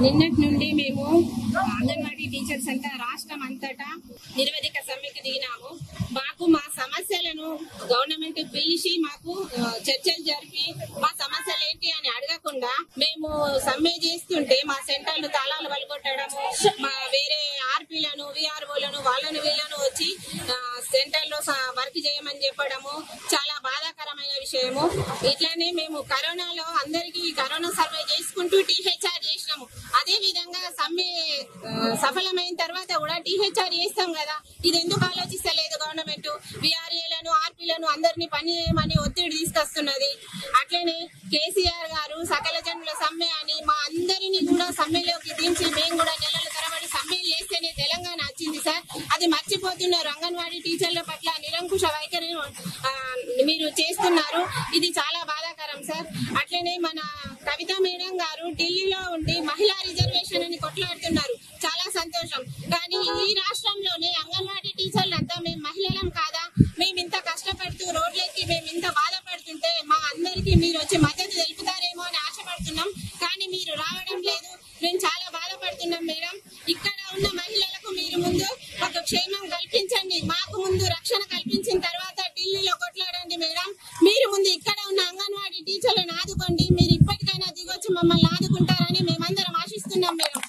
నిన్నటి నుండి మేము అంగన్వాడీ టీచర్స్ అంతా రాష్ట్రం అంతటా నిరవధిక సమ్మెకు దిగినాము. మాకు మా సమస్యలను గవర్నమెంట్ పిలిచి మాకు చర్చలు జరిపి మా సమస్యలు ఏంటి అని అడగకుండా మేము సమ్మె చేస్తుంటే మా సెంటర్లు తాళాలు వలగొట్టడము, మా వేరే ఆర్పీలను విఆర్ఓలను వాళ్ళను వీళ్ళను వచ్చి సెంటర్లో వర్క్ చేయమని చెప్పడము చాలా బాధాకరమైన విషయము. ఇట్లానే మేము కరోనాలో అందరికీ కరోనా సర్వే చేసుకుంటూ టీహెచ్ఆర్ చేసినాము. అదే విధంగా సమ్మె సఫలమైన తర్వాత కూడా టీహెచ్ఆర్ చేస్తాం కదా, ఇది ఎందుకు ఆలోచిస్తలేదు గవర్నమెంట్? విఆర్ఏలను ఆర్పీలను అందరినీ పని చేయమని ఒత్తిడి తీసుకొస్తున్నది. అట్లనే కేసీఆర్ గారు సకల జనుల సమ్మె అని మా అందరినీ కూడా సమ్మెలోకి దించి మేము కూడా నెలల తరబడి సమ్మెలు చేస్తేనే తెలంగాణ వచ్చింది సార్. అది మర్చిపోతున్నారు. అంగన్వాడీ టీచర్ల పట్ల నిరంకుశ వైఖరిని మీరు చేస్తున్నారు. ఇది చాలా బాధాకరం సార్. అట్లనే మన కవిత మేడం గారు ఢిల్లీలో ఉండి మహిళా రిజర్వేషన్ అని కొట్లాడుతున్నారు, చాలా సంతోషం. కానీ ఈ రాష్ట్రంలోనే అంగన్వాడీ టీచర్లంతా మేము మహిళలం కాదా? మేము ఇంత కష్టపడుతూ రోడ్లెక్కి మేము ఇంత బాధపడుతుంటే మా అందరికీ మీరు వచ్చి మద్దతు తెలుపుతారేమో అని ఆశపడుతున్నాం. కానీ మీరు రావడం లేదు. మేము చాలా బాధపడుతున్నాం మేడం. ఇక్కడ ఉన్న మహిళలకు మీరు ముందు ఒక క్షేమం కల్పించండి, మాకు ముందు రక్షణ కల్పించిన తర్వాత ఢిల్లీలో కొట్లాడండి మేడం. మీరు ముందు ఇక్కడ ఉన్న అంగన్వాడీ టీచర్లను ఆదుకోండి. మీరు ఇప్పటికైనా దిగొచ్చి మమ్మల్ని ఆదుకుంటారని మేమందరం ఆశిస్తున్నాం మేడం.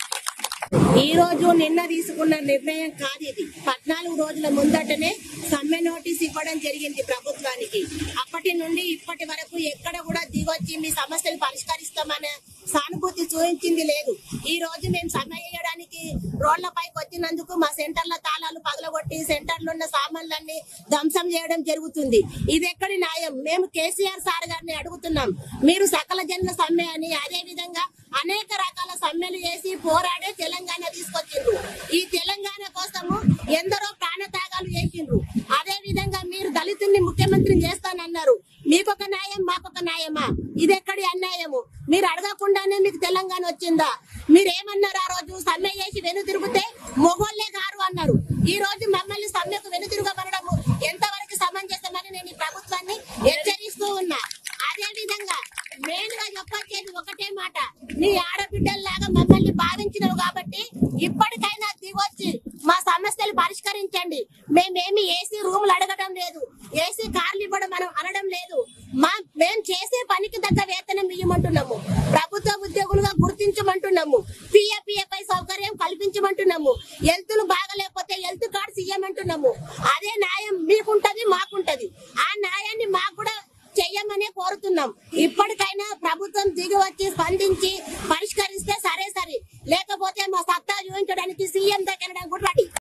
ఈ రోజు నిన్న తీసుకున్న నిర్ణయం కాదు ఇది. 14 రోజుల ముందటనే సమ్మె నోటీస్ ఇవ్వడం జరిగింది ప్రభుత్వానికి. అప్పటి నుండి ఇప్పటి వరకు ఎక్కడ కూడా దిగొచ్చి మీ సమస్యలు పరిష్కరిస్తామనే సానుభూతి చూపించింది లేదు. ఈ రోజు మేము సమ్మె చేయడానికి రోడ్లపైకి వచ్చినందుకు మా సెంటర్ల తాళాలు పగలగొట్టి సెంటర్లో ఉన్న సామాన్లన్నీ ధ్వంసం చేయడం జరుగుతుంది. ఇది ఎక్కడి న్యాయం? మేము కేసీఆర్ సార్ గారిని అడుగుతున్నాం. మీరు సకల జనుల సమ్మె అని, అదే విధంగా అనేక రకాల సమ్మెలు చేసి పోరాడే తెలంగాణ తీసుకొచ్చిండ్రు. ఈ తెలంగాణ కోసము ఎందరో ప్రాణత్యాగాలు చేసిండ్రు. అదే విధంగా మీరు దళితుల్ని ముఖ్యమంత్రిని చేస్తానన్నారు. మీకొక న్యాయం, మాకొక న్యాయమా? ఇది ఎక్కడి అన్యాయము? మీరు అడగకుండానే మీకు తెలంగాణ వచ్చిందా? మీరేమన్నారు ఆ రోజు? సమ్మె చేసి వెనుతిరిగితే మొగోళ్లే గారు అన్నారు. ఈ రోజు మమ్మల్ని సమ్మెకు వెనుతిరగబడము ఎంతవరకు సమంజసమని నేను ఈ ప్రభుత్వాన్ని హెచ్చరిస్తూ ఉన్నా. అదే విధంగా మెయిన్ గా చెప్పొచ్చేది ఒకటే మాట, నీ ఆడబిడ్డల్లాగా మమ్మల్ని భావించినవు కాబట్టి ఇప్పటికైనా దిగొచ్చి మా సమస్యలు పరిష్కరించండి. మేమేమి ఏసీ రూములు అడగడం లేదు, ఏసీ కార్లు ఇవ్వడం మనం అనడం లేదు. మేము చేసే పనికి తగ్గ వేతనం ఇవ్వమంటున్నాము, ప్రభుత్వ ఉద్యోగులుగా గుర్తించమంటున్నాము, పిఎఫ్ఐ సౌకర్యం కల్పించమంటున్నాము, హెల్త్లు బాగలేకపోతే హెల్త్ కార్డ్స్ ఇవ్వమంటున్నాము. అదే న్యాయం మీకుంటది, మాకుంటది. ఆ న్యాయాన్ని మాకు కూడా చెయ్యమనే కోరుతున్నాం. ఇప్పటికైనా ప్రభుత్వం దిగి వచ్చి స్పందించి పరిష్కరిస్తే సరే, లేకపోతే మా సత్తా చూపించడానికి సీఎం దగ్గర కూడా